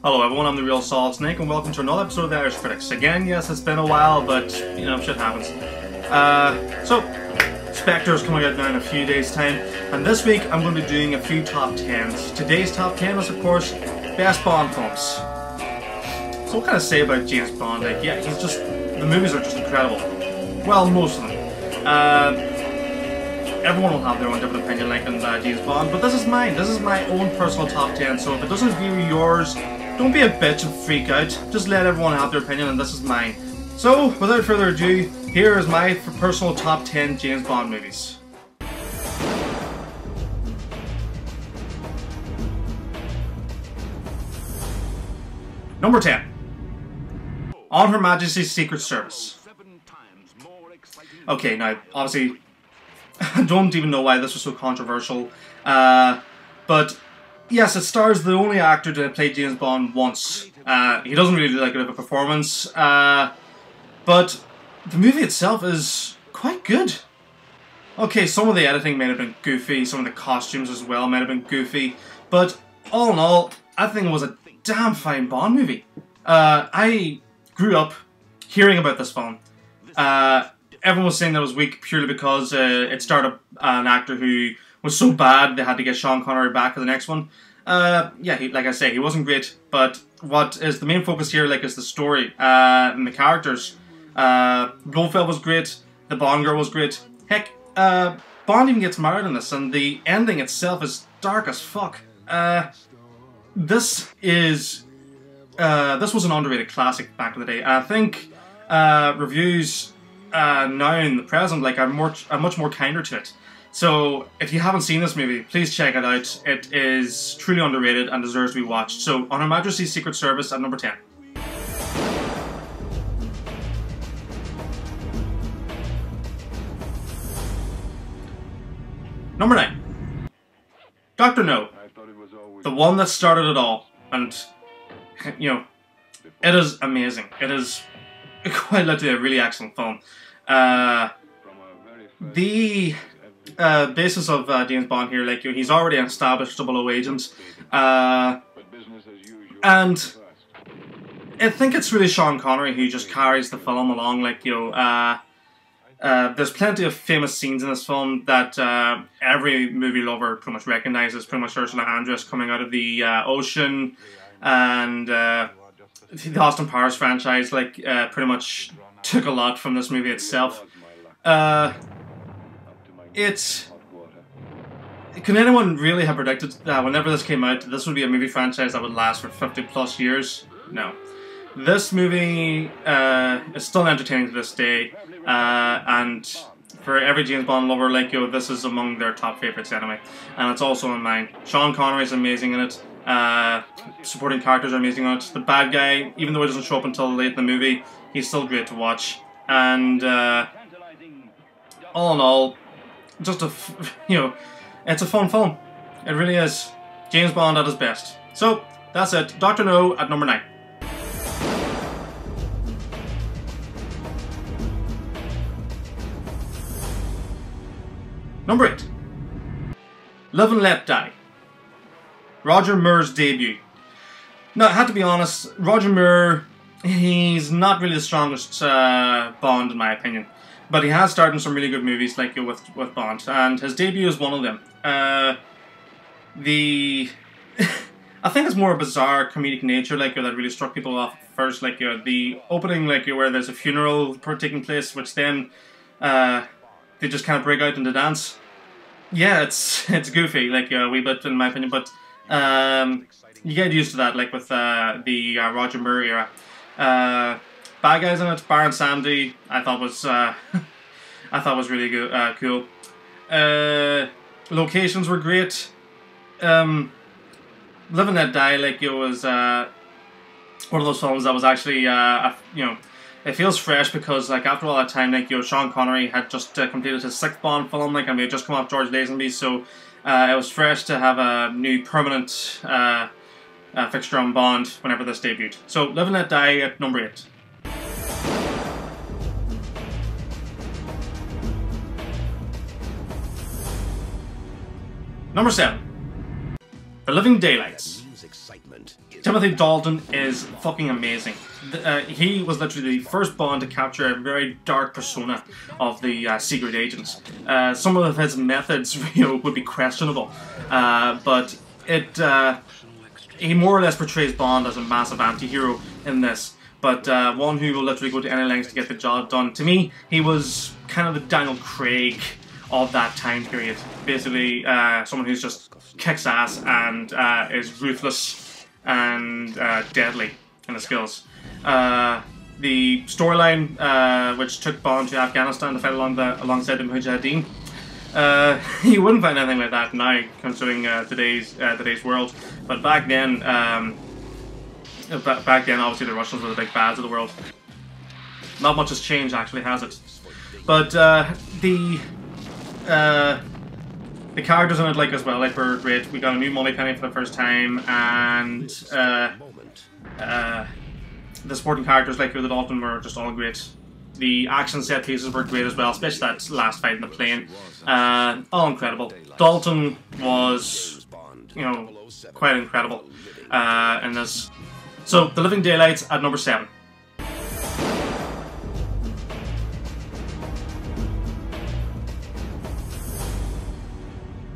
Hello everyone, I'm the Real Solid Snake and welcome to another episode of the Irish Critics. Again, yes, it's been a while, but, you know, shit happens. So, Spectre is coming out now in a few days' time, and this week I'm going to be doing a few top 10s. Today's top 10 is, of course, best Bond films. So what can I say about James Bond? Like, yeah, the movies are just incredible. Well, most of them. Everyone will have their own different opinion, like in James Bond, but this is mine. This is my own personal top 10, so if it doesn't agree with yours, don't be a bitch and freak out. Just let everyone have their opinion, and this is mine. So, without further ado, here is my personal top 10 James Bond movies. Number 10. On Her Majesty's Secret Service. Okay, now, obviously, I don't even know why this was so controversial, but yes, it stars the only actor to play James Bond once. He doesn't really do that good of a performance, but the movie itself is quite good. Okay, some of the editing might have been goofy, some of the costumes as well might have been goofy, but all in all, I think it was a damn fine Bond movie. I grew up hearing about this film. Everyone was saying that it was weak purely because it starred an actor who was so bad they had to get Sean Connery back for the next one. Yeah, like I say, he wasn't great, but what is the main focus here, like, is the story and the characters. Blofeld was great, the Bond girl was great. Heck, Bond even gets married in this, and the ending itself is dark as fuck. This was an underrated classic back in the day. I think reviews now in the present, like, are much more kinder to it. So if you haven't seen this movie, please check it out. It is truly underrated and deserves to be watched. So, On Her Majesty's Secret Service at number 10. Number 9. Dr. No. The one that started it all. And, you know, it is amazing. It is quite literally a really excellent film. The basis of James Bond here, like, he's already an established 00 agent, and I think it's really Sean Connery who just carries the film along. Like, you know, there's plenty of famous scenes in this film that every movie lover pretty much recognizes. Pretty much Ursula Andress coming out of the ocean, and the Austin Powers franchise, like, pretty much took a lot from this movie itself. Can anyone really have predicted that whenever this came out, this would be a movie franchise that would last for 50 plus years? No. This movie is still entertaining to this day, and for every James Bond lover, like, you, this is among their top favourites anyway, and it's also in mine. Sean Connery is amazing in it. Supporting characters are amazing on it. The bad guy, even though he doesn't show up until late in the movie, he's still great to watch. And all in all, just it's a fun film. It really is. James Bond at his best. So that's it. Dr. No at number 9. Number 8. Live and Let Die. Roger Moore's debut. Now, I have to be honest, Roger Moore, he's not really the strongest Bond in my opinion, but he has starred in some really good movies, like, with Bond, and his debut is one of them. I think it's more a bizarre comedic nature, like, that really struck people off first, like, the opening, like, where there's a funeral taking place, which then they just kind of break out into dance. Yeah, it's goofy, like, a wee bit in my opinion, but you get used to that, like, with the Roger Moore era. Bad guys in it, Baron Samedi, I thought was really good, cool. Locations were great. Live and Let Die, like, it was one of those films that was actually, you know, it feels fresh because, like, after all that time, like, you know, Sean Connery had just completed his 6th Bond film, like, and we had just come off George Lazenby, so it was fresh to have a new permanent fixture on Bond whenever this debuted. So, Live and Let Die at number 8. Number 7. The Living Daylights. Timothy Dalton is fucking amazing. He was literally the first Bond to capture a very dark persona of the secret agents. Some of his methods, would be questionable, but he more or less portrays Bond as a massive anti-hero in this, but one who will literally go to any lengths to get the job done. To me, he was kind of the Daniel Craig of that time period. Basically, someone who's just kicks ass and is ruthless and deadly in his skills. The storyline, which took Bond to Afghanistan to fight alongside the Mujahideen, you wouldn't find anything like that now, considering today's world. But back then, obviously the Russians were the big bads of the world. Not much has changed, actually, has it? But the characters in it, like, as well, like, were great. We got a new Moneypenny for the first time, and the supporting characters, like the Dalton, were just all great. The action set pieces were great as well, especially that last fight in the plane. All incredible. Dalton was, quite incredible in this. So, The Living Daylights at number 7.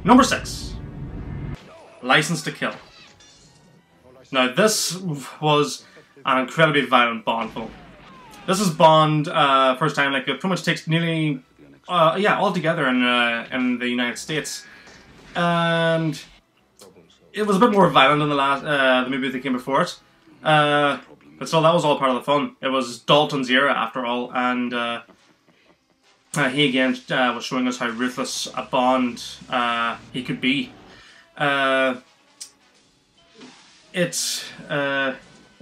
Number 6. License to Kill. Now, this was an incredibly violent Bond film. This is Bond, first time, like, it pretty much takes nearly, all together in the United States. And it was a bit more violent than the movie that came before it. But still, that was all part of the fun. It was Dalton's era, after all, and he again was showing us how ruthless a Bond he could be. It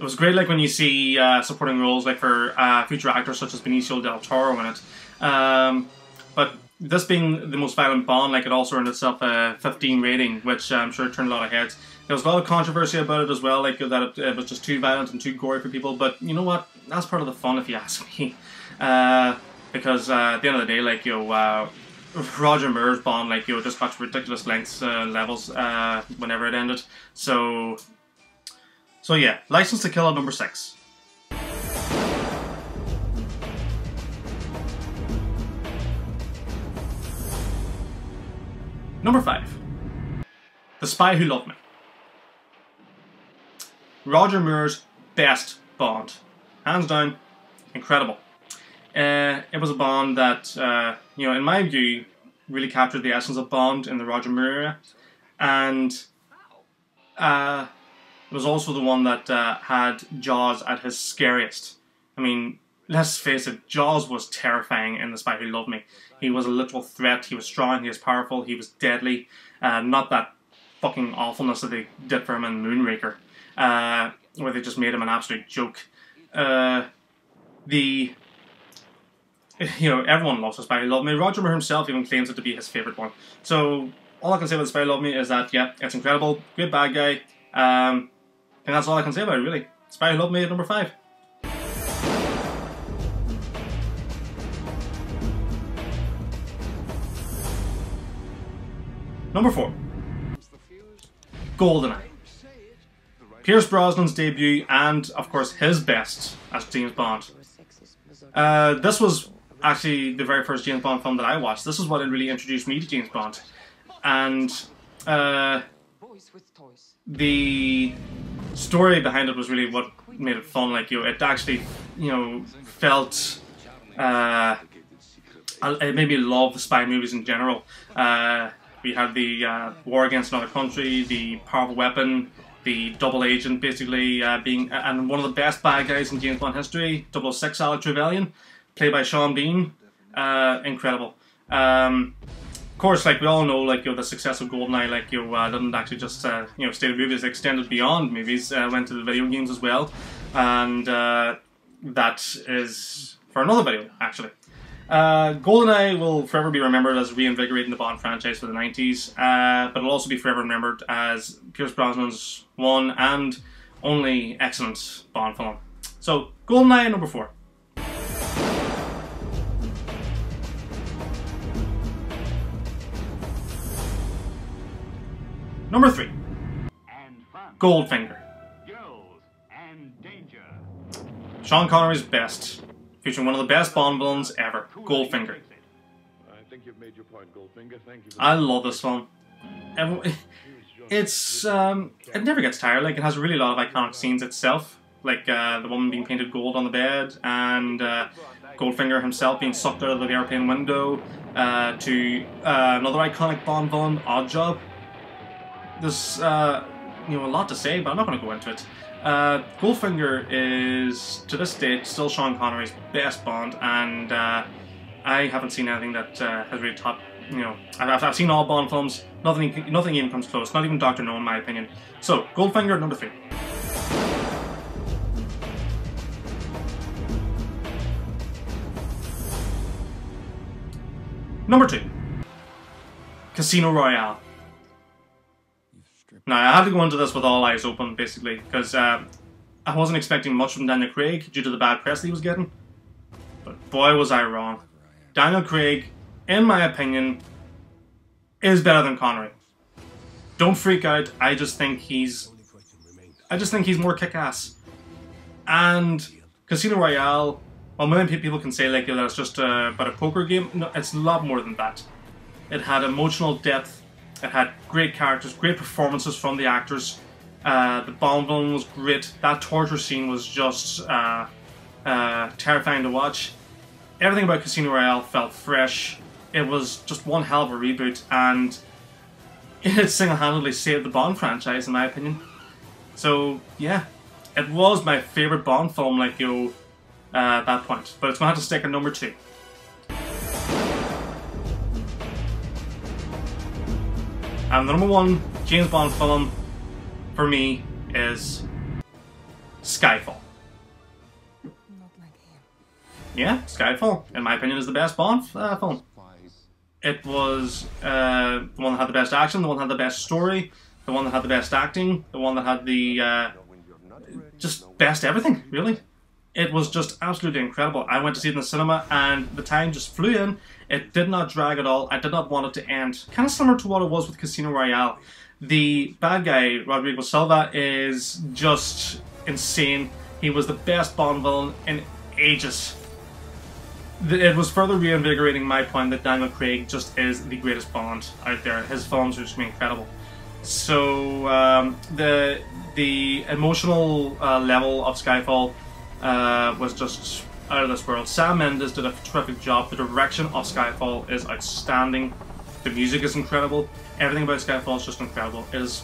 was great, like, when you see supporting roles, like, for future actors such as Benicio del Toro in it. But this being the most violent Bond, like, it also earned itself a 15 rating, which I'm sure turned a lot of heads. There was a lot of controversy about it as well, like, that it was just too violent and too gory for people, but you know what? That's part of the fun, if you ask me. Because at the end of the day, like, Roger Moore's Bond, like, just got to ridiculous lengths, levels, whenever it ended. So yeah, License to Kill at number 6. Number 5. The Spy Who Loved Me. Roger Moore's best Bond. Hands down, incredible. It was a Bond that, in my view, really captured the essence of Bond in the Roger Moore era. And it was also the one that had Jaws at his scariest. I mean, let's face it, Jaws was terrifying in The Spy Who Loved Me. He was a literal threat, he was strong, he was powerful, he was deadly. Not that fucking awfulness that they did for him in Moonraker, where they just made him an absolute joke. Everyone loves The Spy Who Loved Me. Roger Moore himself even claims it to be his favourite one. So, all I can say about The Spy Who Loved Me is that, yeah, it's incredible, great bad guy, and that's all I can say about it, really. Spy Who Loved Me at number 5. Number 4. GoldenEye. Pierce Brosnan's debut and, of course, his best as James Bond. This was actually the very first James Bond film that I watched. This is what really introduced me to James Bond. And the story behind it was really what made it fun. Like, it actually, felt... it made me love spy movies in general. We had the war against another country, the powerful weapon, the double agent basically being... and one of the best bad guys in James Bond history, 006 Alec Trevelyan, played by Sean Bean. Incredible. Of course, like we all know, like the success of GoldenEye, like didn't actually just stay to movies, extended beyond movies, went to the video games as well, and that is for another video actually. GoldenEye will forever be remembered as reinvigorating the Bond franchise for the 90s, but it'll also be forever remembered as Pierce Brosnan's one and only excellent Bond film. So, GoldenEye number 4. Number 3. Goldfinger. Sean Connery's Best, featuring one of the best Bond villains ever, Goldfinger. I think you've made your point, Goldfinger. Thank you. I love this film. It never gets tired. Like, it has a really lot of iconic scenes itself, like the woman being painted gold on the bed, and Goldfinger himself being sucked out of the airplane window, to another iconic Bond villain, Oddjob. There's a lot to say, but I'm not going to go into it. Goldfinger is, to this date, still Sean Connery's best Bond, and I haven't seen anything that has really topped. I've seen all Bond films. Nothing even comes close. Not even Dr. No, in my opinion. So, Goldfinger, number 3. Number 2. Casino Royale. Now, I had to go into this with all eyes open, basically, because I wasn't expecting much from Daniel Craig due to the bad press he was getting. But boy, was I wrong. Daniel Craig, in my opinion, is better than Connery. Don't freak out. I just think he's more kick-ass. And Casino Royale, well, many people can say like that it's just about a poker game. No, it's a lot more than that. It had emotional depth. It had great characters, great performances from the actors. The Bond villain was great. That torture scene was just terrifying to watch. Everything about Casino Royale felt fresh. It was just one hell of a reboot, and it single-handedly saved the Bond franchise, in my opinion. So, yeah, it was my favourite Bond film, at that point. But it's going to have to stick at number 2. And the number 1 James Bond film, for me, is Skyfall. Yeah, Skyfall, in my opinion, is the best Bond film. It was the one that had the best action, the one that had the best story, the one that had the best acting, the one that had the just best everything, really. It was just absolutely incredible. I went to see it in the cinema, and the time just flew in. It did not drag at all. I did not want it to end. Kind of similar to what it was with Casino Royale. The bad guy, Rodrigo Silva, is just insane. He was the best Bond villain in ages. It was further reinvigorating my point that Daniel Craig just is the greatest Bond out there. His films are just incredible. So the emotional level of Skyfall was just out of this world. Sam Mendes did a terrific job. The direction of Skyfall is outstanding. The music is incredible. Everything about Skyfall is just incredible. It is,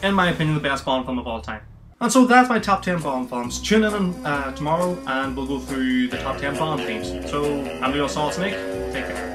in my opinion, the best Bond film of all time. And so that's my top 10 Bond films. Tune in tomorrow and we'll go through the top 10 Bond themes. So, I'm Leo Solid Snake. Take care.